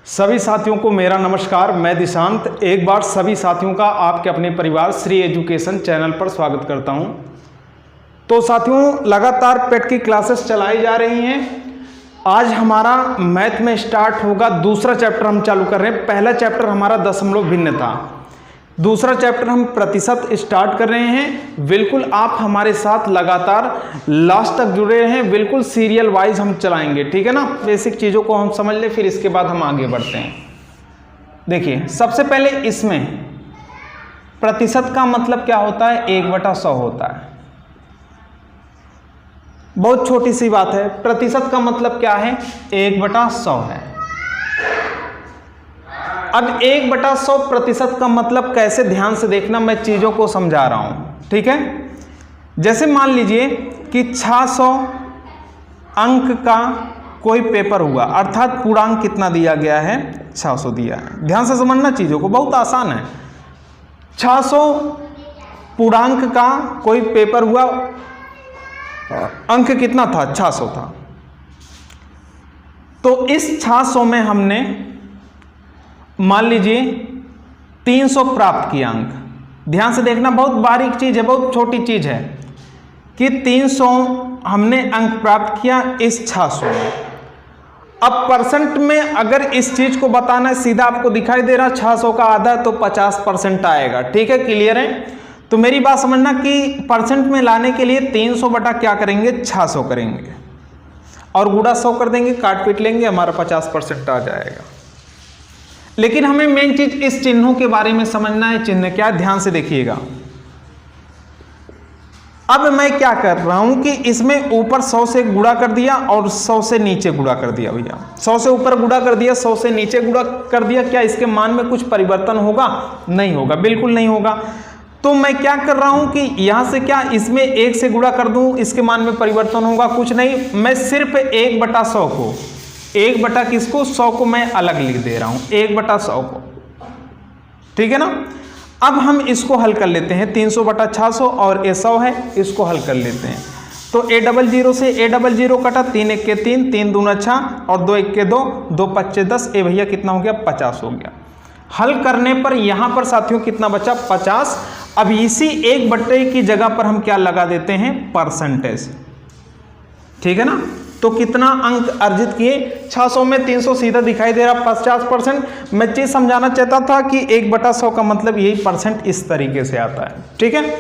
सभी साथियों को मेरा नमस्कार। मैं दिशांत एक बार सभी साथियों का आपके अपने परिवार श्री एजुकेशन चैनल पर स्वागत करता हूं। तो साथियों, लगातार पेट की क्लासेस चलाई जा रही हैं। आज हमारा मैथ में स्टार्ट होगा, दूसरा चैप्टर हम चालू कर रहे हैं। पहला चैप्टर हमारा दशमलव भिन्न था, दूसरा चैप्टर हम प्रतिशत स्टार्ट कर रहे हैं। बिल्कुल आप हमारे साथ लगातार लास्ट तक जुड़े रहे हैं, बिल्कुल सीरियल वाइज हम चलाएंगे, ठीक है ना। बेसिक चीज़ों को हम समझ लें, फिर इसके बाद हम आगे बढ़ते हैं। देखिए, सबसे पहले इसमें प्रतिशत का मतलब क्या होता है? 1/100 होता है। बहुत छोटी सी बात है। प्रतिशत का मतलब क्या है? 1/100 है। अब 1/100 प्रतिशत का मतलब कैसे, ध्यान से देखना, मैं चीज़ों को समझा रहा हूं, ठीक है। जैसे मान लीजिए कि 600 अंक का कोई पेपर हुआ, अर्थात पूर्णांक कितना दिया गया है? 600 दिया है। ध्यान से समझना चीज़ों को, बहुत आसान है। 600 पूर्णांक का कोई पेपर हुआ, अंक कितना था? 600 था। तो इस 600 में हमने मान लीजिए 300 प्राप्त किया अंक। ध्यान से देखना, बहुत बारीक चीज है, बहुत छोटी चीज है कि 300 हमने अंक प्राप्त किया इस 600 में। अब परसेंट में अगर इस चीज को बताना है, सीधा आपको दिखाई दे रहा 600 का आधा तो 50% आएगा, ठीक है। क्लियर है? तो मेरी बात समझना कि परसेंट में लाने के लिए 300 बटा क्या करेंगे? 600 करेंगे और गुणा 100 कर देंगे, काट पीट लेंगे, हमारा 50% आ जाएगा। लेकिन हमें मेन चीज इस चिन्हों के बारे में समझना है। चिन्ह क्या है? ध्यान से देखिएगा। अब मैं क्या कर रहा हूं कि इसमें ऊपर 100 से गुणा कर दिया और 100 से नीचे गुणा कर दिया। भैया 100 से ऊपर गुणा कर दिया, 100 से नीचे गुणा कर दिया। क्या इसके मान में कुछ परिवर्तन होगा? नहीं होगा, बिल्कुल नहीं होगा। तो मैं क्या कर रहा हूं कि यहां से क्या इसमें 1 से गुणा कर दूं, इसके मान में परिवर्तन होगा? कुछ नहीं। मैं सिर्फ 1/100 को, 1 किसको? 100 को मैं अलग लिख दे रहा हूं, 1/100 को, ठीक है ना। अब हम इसको हल कर लेते हैं। 300/600 और ये 100 है, इसको हल कर लेते हैं। तो A00 से A00 कटा, 3 1 के 3, 3 दूना 6 और 2 1 के 2, 2 5 10। ए भैया कितना हो गया? 50 हो गया। हल करने पर यहां पर साथियों कितना बचा? 50। अब इसी 1/1 की जगह पर हम क्या लगा देते हैं? परसेंटेज, ठीक है ना। तो कितना अंक अर्जित किए? 600 में 300 सीधा दिखाई दे रहा 50%। मैं चीज समझाना चाहता था कि 1/100 का मतलब यही परसेंट इस तरीके से आता है, ठीक है।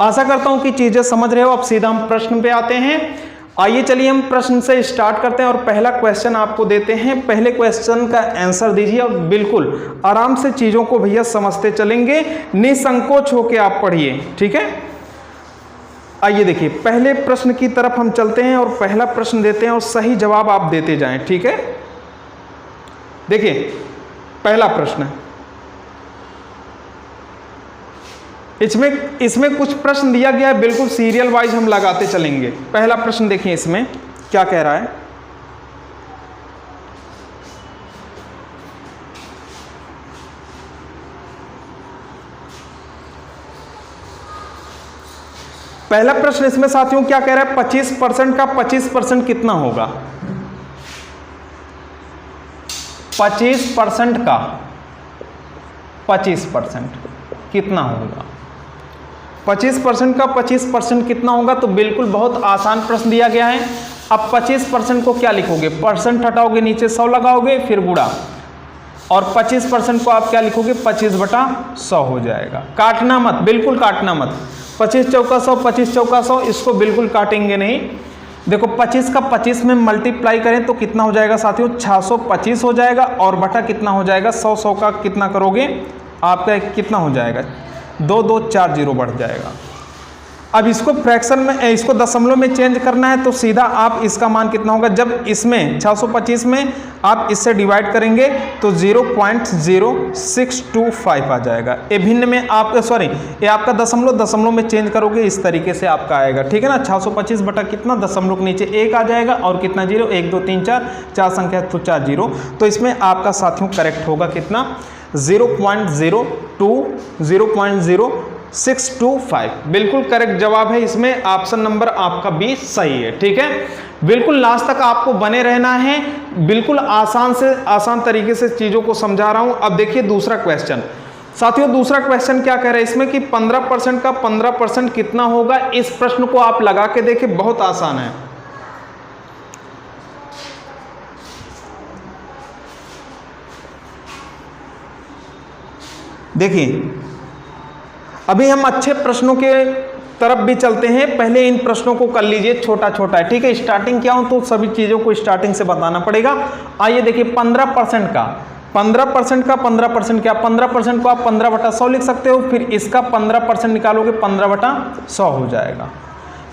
आशा करता हूं कि चीजें समझ रहे हो। अब सीधा हम प्रश्न पे आते हैं। आइए चलिए हम प्रश्न से स्टार्ट करते हैं और पहला क्वेश्चन आपको देते हैं। पहले क्वेश्चन का आंसर दीजिए और बिल्कुल आराम से चीजों को भैया समझते चलेंगे, निसंकोच होकर आप पढ़िए, ठीक है। आइए देखिए, पहले प्रश्न की तरफ हम चलते हैं और पहला प्रश्न देते हैं और सही जवाब आप देते जाएं, ठीक है। देखिए पहला प्रश्न, इसमें कुछ प्रश्न दिया गया है, बिल्कुल सीरियल वाइज हम लगाते चलेंगे। पहला प्रश्न देखिए, इसमें क्या कह रहा है? पहला प्रश्न इसमें साथियों क्या कह रहा है? 25% का 25% कितना होगा? 25% का 25% कितना होगा? 25% का 25% कितना होगा? तो बिल्कुल बहुत आसान प्रश्न दिया गया है। अब 25% को क्या लिखोगे? परसेंट हटाओगे, नीचे 100 लगाओगे, फिर गुणा, और 25% को आप क्या लिखोगे? 25/100 हो जाएगा। काटना मत, बिल्कुल काटना मत। 25 चौका 100, 25 चौका 100, इसको बिल्कुल काटेंगे नहीं। देखो 25 का 25 में मल्टीप्लाई करें तो कितना हो जाएगा साथियों? 625 हो जाएगा और बटा कितना हो जाएगा? 100 का कितना करोगे? आपका कितना हो जाएगा? 2 2 4 0 बढ़ जाएगा। अब इसको फ्रैक्शन में, इसको दशमलव में चेंज करना है तो सीधा आप इसका मान कितना होगा? जब इसमें 625 में आप इससे डिवाइड करेंगे तो 0.0625 आ जाएगा। ये भिन्न में आपका, सॉरी, ये आपका दशमलव में चेंज करोगे इस तरीके से आपका आएगा, ठीक है ना। 625 बटा कितना? दशमलव के नीचे 1 आ जाएगा और कितना 0? 1 2 3 4, 4 संख्या तो 4 0। तो इसमें आपका साथियों करेक्ट होगा कितना? 0.0625। बिल्कुल करेक्ट जवाब है इसमें, ऑप्शन नंबर आपका बी सही है, ठीक है। बिल्कुल लास्ट तक आपको बने रहना है, बिल्कुल आसान से आसान तरीके से चीज़ों को समझा रहा हूं। अब देखिए दूसरा क्वेश्चन साथियों, दूसरा क्वेश्चन क्या कह रहा है इसमें कि 15% का 15% कितना होगा। इस प्रश्न को आप लगा के देखें, बहुत आसान है। देखिए अभी हम अच्छे प्रश्नों के तरफ भी चलते हैं, पहले इन प्रश्नों को कर लीजिए, छोटा छोटा है, ठीक है। स्टार्टिंग क्या हो तो सभी चीजों को स्टार्टिंग से बताना पड़ेगा। आइए देखिए 15% का 15% क्या, 15% को आप 15/100 लिख सकते हो, फिर इसका 15% निकालोगे 15/100 हो जाएगा।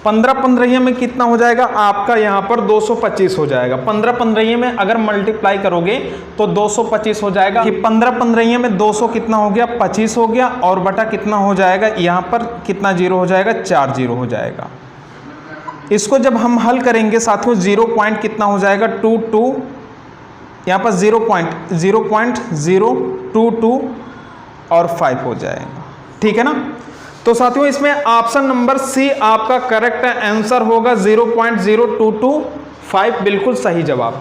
15 में कितना हो जाएगा आपका यहाँ पर 225 हो जाएगा। 15 में अगर मल्टीप्लाई करोगे तो 225 हो जाएगा। 15 में 200 कितना हो गया 25 हो गया, और बटा कितना हो जाएगा यहाँ पर कितना जीरो हो जाएगा 4 जीरो हो जाएगा। इसको जब हम हल करेंगे साथियों 0 पॉइंट कितना हो जाएगा 22, यहाँ पर 0.022 और 5 हो जाएगा, ठीक है ना। तो साथियों इसमें ऑप्शन नंबर सी आपका करेक्ट आंसर होगा, 0.0225 बिल्कुल सही जवाब।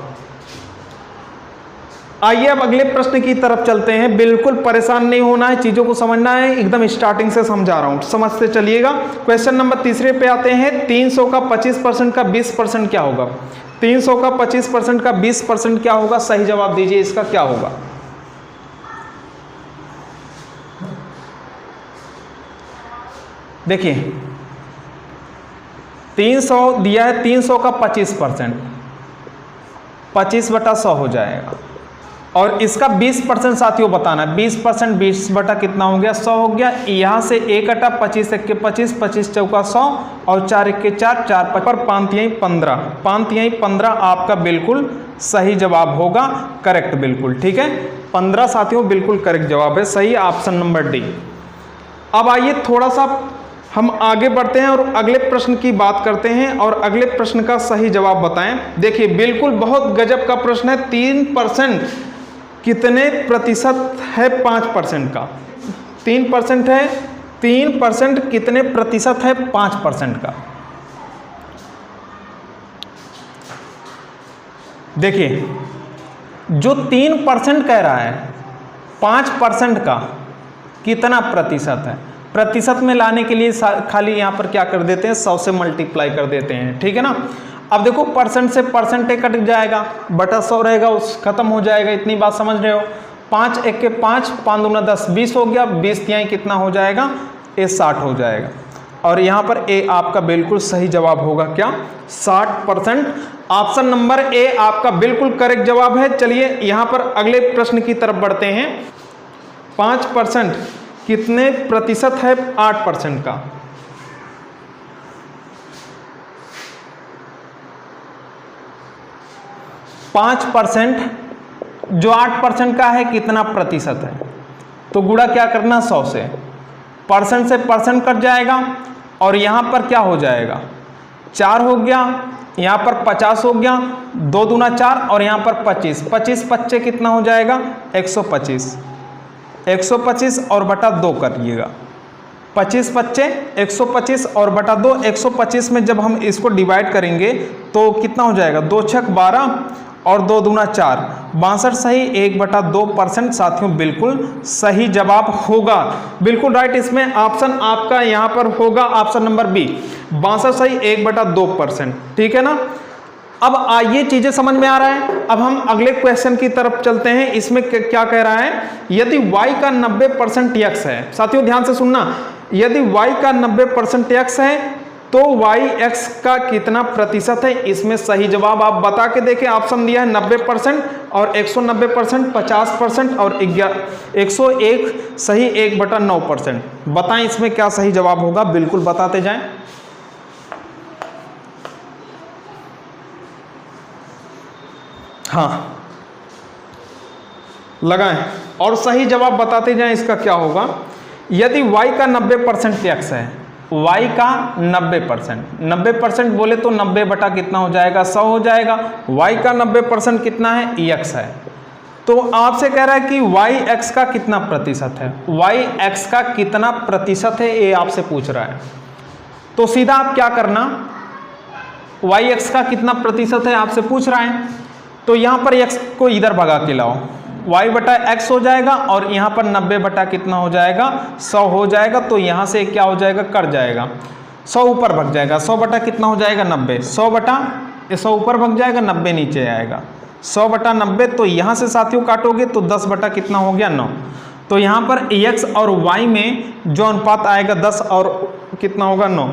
आइए अब अगले प्रश्न की तरफ चलते हैं। बिल्कुल परेशान नहीं होना है, चीजों को समझना है, एकदम स्टार्टिंग से समझा रहा हूं, समझते चलिएगा। क्वेश्चन नंबर तीसरे पे आते हैं। 300 का 25% का 20% क्या होगा। 300 का 25% का 20% क्या होगा, सही जवाब दीजिए, इसका क्या होगा। देखिए 300 दिया है, 300 का 25% 25/100 हो जाएगा, और इसका 20% साथियों बताना है। 20% 20 बटा कितना हो गया 100 हो गया। यहाँ से 1 अटा 25 1 के 25 25 चौका 100 और 4 1 के 4 4 पर 5 यहीं 15 5 यहीं 15 आपका बिल्कुल सही जवाब होगा, करेक्ट बिल्कुल, ठीक है। 15 साथियों बिल्कुल करेक्ट जवाब है, सही ऑप्शन नंबर डी। अब आइए थोड़ा सा हम आगे बढ़ते हैं और अगले प्रश्न की बात करते हैं, और अगले प्रश्न का सही जवाब बताएं। देखिए बिल्कुल बहुत गजब का प्रश्न है। 3% कितने प्रतिशत है 5% का। 3% है, 3% कितने प्रतिशत है 5% का। देखिए जो 3% कह रहा है 5% का कितना प्रतिशत है, प्रतिशत में लाने के लिए खाली यहाँ पर क्या कर देते हैं 100 से मल्टीप्लाई कर देते हैं, ठीक है ना। अब देखो परसेंट से परसेंटेज कट जाएगा, बटा 100 रहेगा, उस खत्म हो जाएगा, इतनी बात समझ रहे हो। 5 1 के 5 5 दूना 10 20 हो गया, 20 तिहाई कितना हो जाएगा ए 60 हो जाएगा, और यहाँ पर ए आपका बिल्कुल सही जवाब होगा क्या 60%। ऑप्शन नंबर ए आपका बिल्कुल करेक्ट जवाब है। चलिए यहाँ पर अगले प्रश्न की तरफ बढ़ते हैं। 5% कितने प्रतिशत है 8% का। पाँच परसेंट जो 8% का है कितना प्रतिशत है, तो गुणा क्या करना 100 से परसेंट कट जाएगा, और यहाँ पर क्या हो जाएगा 4 हो गया, यहाँ पर 50 हो गया, 2 दूना 4 और यहाँ पर 25 25 25 कितना हो जाएगा 125 और बटा 2 करिएगा। 25 25 125 और बटा 2, 125 में जब हम इसको डिवाइड करेंगे तो कितना हो जाएगा 2 छक 12 और 2 दूना 4 62 सही 1/2% साथियों बिल्कुल सही जवाब होगा, बिल्कुल राइट। इसमें ऑप्शन आपका यहाँ पर होगा ऑप्शन नंबर बी 62 सही 1/2%, ठीक है ना। अब आइए चीजें समझ में आ रहा है। अब हम अगले क्वेश्चन की तरफ चलते हैं। इसमें क्या कह रहा है, यदि y का 90% x है, साथियों ध्यान से सुनना, यदि y का 90% x है तो yx का कितना प्रतिशत है। इसमें सही जवाब आप बता के देखें। ऑप्शन दिया है 90% और 190%, 50% और 101 सही 1/9%। बताएं इसमें क्या सही जवाब होगा, बिल्कुल बताते जाएं। हाँ लगाएं और सही जवाब बताते जाएं इसका क्या होगा। यदि y का 90% x है, y का 90% बोले तो 90 बटा कितना हो जाएगा 100 हो जाएगा। y का 90% कितना है x है, तो आपसे कह रहा है कि yx का कितना प्रतिशत है, yx का कितना प्रतिशत है ये आपसे पूछ रहा है। तो सीधा आप क्या करना, वाई एक्स का कितना प्रतिशत है आपसे पूछ रहा है, तो यहाँ पर एक्स को इधर भगा के लाओ, y बटा एक्स हो जाएगा और यहाँ पर 90 बटा कितना हो जाएगा 100 हो जाएगा। तो यहाँ से क्या हो जाएगा कट जाएगा, 100 ऊपर भग जाएगा, 100 बटा कितना हो जाएगा 90, 100 बटा 100 ऊपर भग जाएगा 90 नीचे आएगा, 100 बटा 90। तो यहाँ से साथियों काटोगे तो 10 बटा कितना हो गया 9। तो यहाँ पर x और y में जो अनुपात आएगा 10 और कितना होगा 9।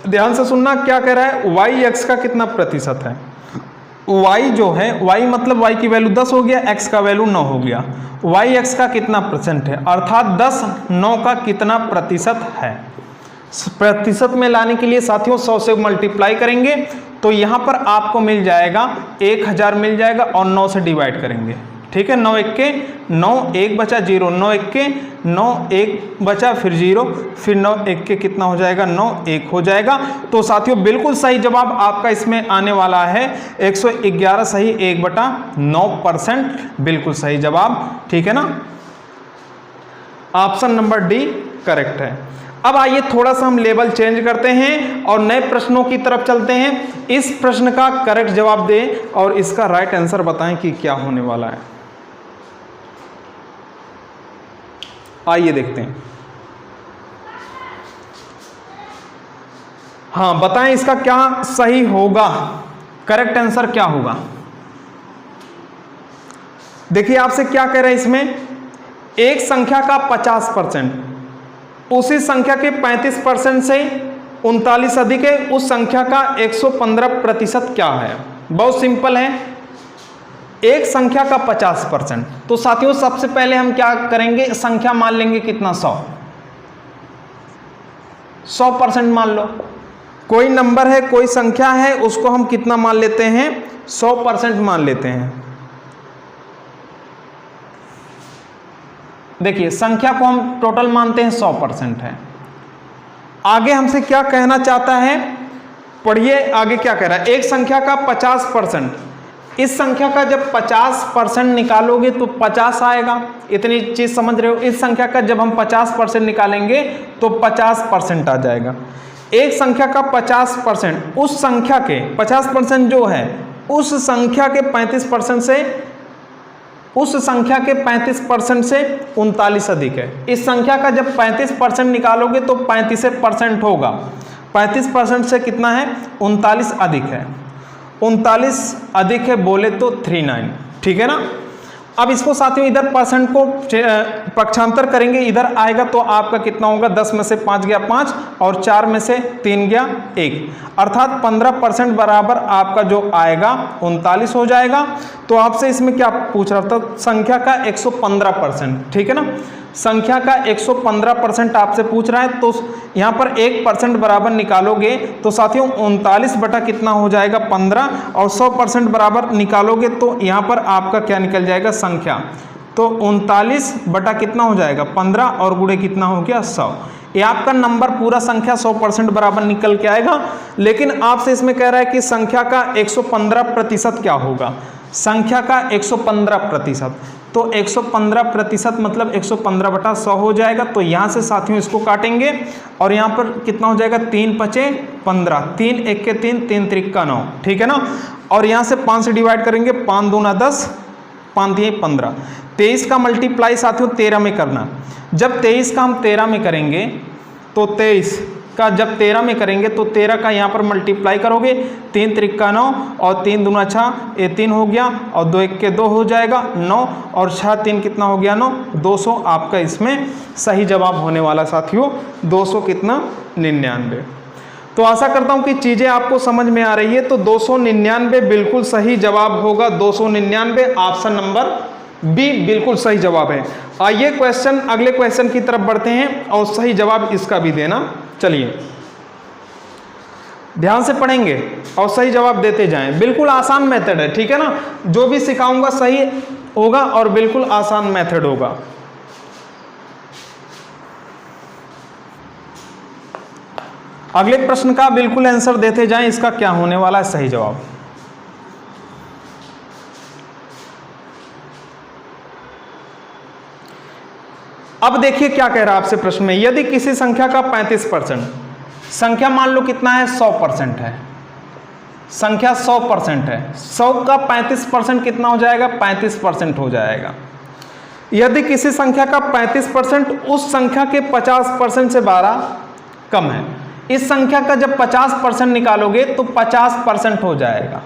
ध्यान से सुनना क्या कह रहा है, y x का कितना प्रतिशत है, y जो है y मतलब y की वैल्यू 10 हो गया, x का वैल्यू 9 हो गया, y x का कितना परसेंट है, अर्थात 10 9 का कितना प्रतिशत है। प्रतिशत में लाने के लिए साथियों 100 से मल्टीप्लाई करेंगे तो यहाँ पर आपको मिल जाएगा 1000 मिल जाएगा और 9 से डिवाइड करेंगे, ठीक है। 9 1 के 9, 1 बचा 0, 9 1 के 9, 1 बचा फिर 0, फिर 9 1 के कितना हो जाएगा 9 1 हो जाएगा। तो साथियों बिल्कुल सही जवाब आपका इसमें आने वाला है 111 सही 1/9%, बिल्कुल सही जवाब, ठीक है ना। ऑप्शन नंबर डी करेक्ट है। अब आइए थोड़ा सा हम लेवल चेंज करते हैं और नए प्रश्नों की तरफ चलते हैं। इस प्रश्न का करेक्ट जवाब दें और इसका राइट आंसर बताएं कि क्या होने वाला है। आइए देखते हैं। हाँ बताएं इसका क्या सही होगा, करेक्ट आंसर क्या होगा। देखिए आपसे क्या कह रहे हैं इसमें, एक संख्या का 50%, उसी संख्या के 35% से 39 अधिक है, उस संख्या का 115% क्या है। बहुत सिंपल है, एक संख्या का 50%। तो साथियों सबसे पहले हम क्या करेंगे, संख्या मान लेंगे कितना 100% मान लो। कोई नंबर है, कोई संख्या है, उसको हम कितना मान लेते हैं 100% मान लेते हैं। देखिए संख्या को हम टोटल मानते हैं 100% है। आगे हमसे क्या कहना चाहता है, पढ़िए आगे क्या कह रहा है, एक संख्या का 50%, इस संख्या का जब 50% निकालोगे तो 50 आएगा। इतनी चीज समझ रहे हो, इस संख्या का जब हम 50% निकालेंगे तो 50% आ जाएगा। एक संख्या का 50%, उस संख्या के 50% जो है उस संख्या के 35% से, उस संख्या के 35% से 39 अधिक है। इस संख्या का जब 35% निकालोगे तो 35% होगा, 35% से कितना है 39 अधिक है, 39 अधिक है बोले तो 39, ठीक है ना। अब इसको साथियों इधर परसेंट को पक्षांतर करेंगे, इधर आएगा तो आपका कितना होगा, 10 में से 5 गया 5 और 4 में से 3 गया 1, अर्थात 15% बराबर आपका जो आएगा 39 हो जाएगा। तो आपसे इसमें क्या पूछ रहा था, संख्या का 115%, ठीक है ना, संख्या का 115% आपसे पूछ रहा है। तो यहाँ पर 1% बराबर निकालोगे तो साथियों 39 बटा कितना हो जाएगा 15, और 100% बराबर निकालोगे तो यहाँ पर आपका क्या निकल जाएगा संख्या, तो 39 बटा कितना हो जाएगा 15 और गुणे कितना हो गया 100। ये आपका नंबर पूरा संख्या 100% बराबर निकल के आएगा। लेकिन आपसे इसमें कह रहा है कि संख्या का 115% क्या होगा, संख्या का 115%, तो 115% मतलब 115 बटा 100 हो जाएगा। तो यहाँ से साथियों इसको काटेंगे और यहाँ पर कितना हो जाएगा 3 पचे 15, 3 1 के 3, 3 3 का 9, ठीक है ना। और यहाँ से 5 से डिवाइड करेंगे, 5 दूना 10, 5 दिए 15, 23 का मल्टीप्लाई साथियों 13 में करना। जब 23 का हम 13 में करेंगे तो 23 का जब 13 में करेंगे तो 13 का यहाँ पर मल्टीप्लाई करोगे, 3 3 का 9 और 3 दूना 6, ये 3 हो गया और 2 1 के 2 हो जाएगा 9 और 6 3 कितना हो गया 9, 200 आपका इसमें सही जवाब होने वाला साथियों, 200 कितना 99। तो आशा करता हूँ कि चीज़ें आपको समझ में आ रही है। तो 299 बिल्कुल सही जवाब होगा, 299 ऑप्शन नंबर बी बिल्कुल सही जवाब है। आइए क्वेश्चन अगले क्वेश्चन की तरफ बढ़ते हैं और सही जवाब इसका भी देना। चलिए ध्यान से पढ़ेंगे और सही जवाब देते जाएं। बिल्कुल आसान मेथड है, ठीक है ना, जो भी सिखाऊंगा सही होगा और बिल्कुल आसान मेथड होगा। अगले प्रश्न का बिल्कुल आंसर देते जाएं, इसका क्या होने वाला है सही जवाब। अब देखिए क्या कह रहा है आपसे प्रश्न में, यदि किसी संख्या का 35%, संख्या मान लो कितना है 100% है, संख्या 100% है, 100 का 35% कितना हो जाएगा? 35% हो जाएगा। यदि किसी संख्या का 35% उस संख्या के 50% से 12 कम है, इस संख्या का जब 50% निकालोगे तो 50% हो जाएगा।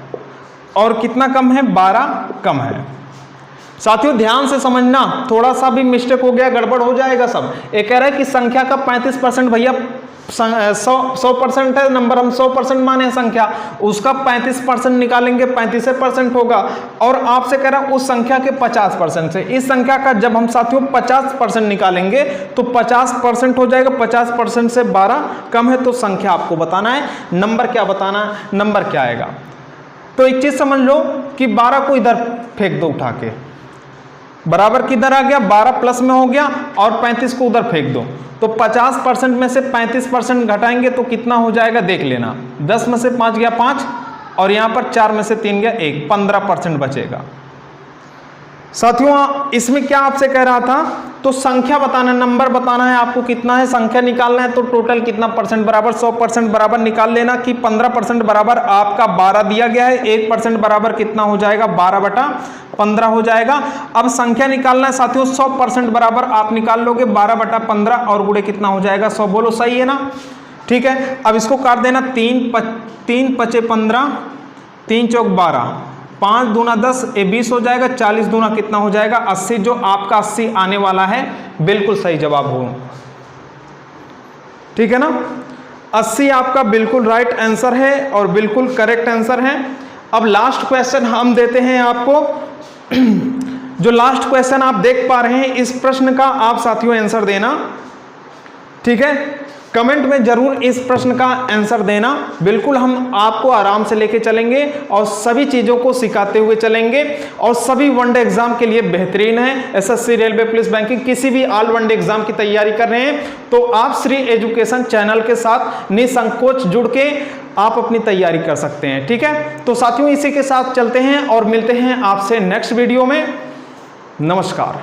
और कितना कम है? 12 कम है। साथियों ध्यान से समझना, थोड़ा सा भी मिस्टेक हो गया गड़बड़ हो जाएगा सब। एक कह रहा है कि संख्या का 35% भैया 100% है नंबर, हम 100% माने संख्या, उसका 35% निकालेंगे 35% होगा। और आपसे कह रहा है उस संख्या के 50% से, इस संख्या का जब हम साथियों 50% निकालेंगे तो 50% हो जाएगा। 50% से 12 कम है तो संख्या आपको बताना है, नंबर क्या बताना है, नंबर क्या आएगा। तो एक चीज समझ लो कि 12 को इधर फेंक दो उठा के, बराबर किधर आ गया? 12 प्लस में हो गया, और 35 को उधर फेंक दो तो 50% में से 35% घटाएंगे तो कितना हो जाएगा देख लेना। 10 में से 5 गया 5, और यहां पर 4 में से 3 गया 1, 15% बचेगा। साथियों इसमें क्या आपसे कह रहा था? तो संख्या बताना, नंबर बताना है आपको कितना है, संख्या निकालना है। तो टोटल कितना परसेंट बराबर 100% बराबर निकाल लेना कि 15% बराबर आपका 12 दिया गया है, 1% बराबर कितना हो जाएगा? 12/15 हो जाएगा। अब संख्या निकालना है साथियों, 100% बराबर आप निकाल लोगे 12/15 और गुणे कितना हो जाएगा? 100। बोलो सही है ना? ठीक है, अब इसको काट देना। 3 पचे 15, 3 चौक 12, 5 दूना 10, 20 हो जाएगा। 40 दूना कितना हो जाएगा? 80। जो आपका 80 आने वाला है बिल्कुल सही जवाब हो, ठीक है ना? 80 आपका बिल्कुल राइट आंसर है और बिल्कुल करेक्ट आंसर है। अब लास्ट क्वेश्चन हम देते हैं आपको। जो लास्ट क्वेश्चन आप देख पा रहे हैं, इस प्रश्न का आप साथियों आंसर देना, ठीक है? कमेंट में जरूर इस प्रश्न का आंसर देना। बिल्कुल हम आपको आराम से लेके चलेंगे और सभी चीजों को सिखाते हुए चलेंगे, और सभी वनडे एग्जाम के लिए बेहतरीन है। एसएससी, रेलवे, पुलिस, बैंकिंग, किसी भी ऑल वनडे एग्जाम की तैयारी कर रहे हैं तो आप श्री एजुकेशन चैनल के साथ निसंकोच जुड़ के आप अपनी तैयारी कर सकते हैं, ठीक है? तो साथियों इसी के साथ चलते हैं और मिलते हैं आपसे नेक्स्ट वीडियो में। नमस्कार।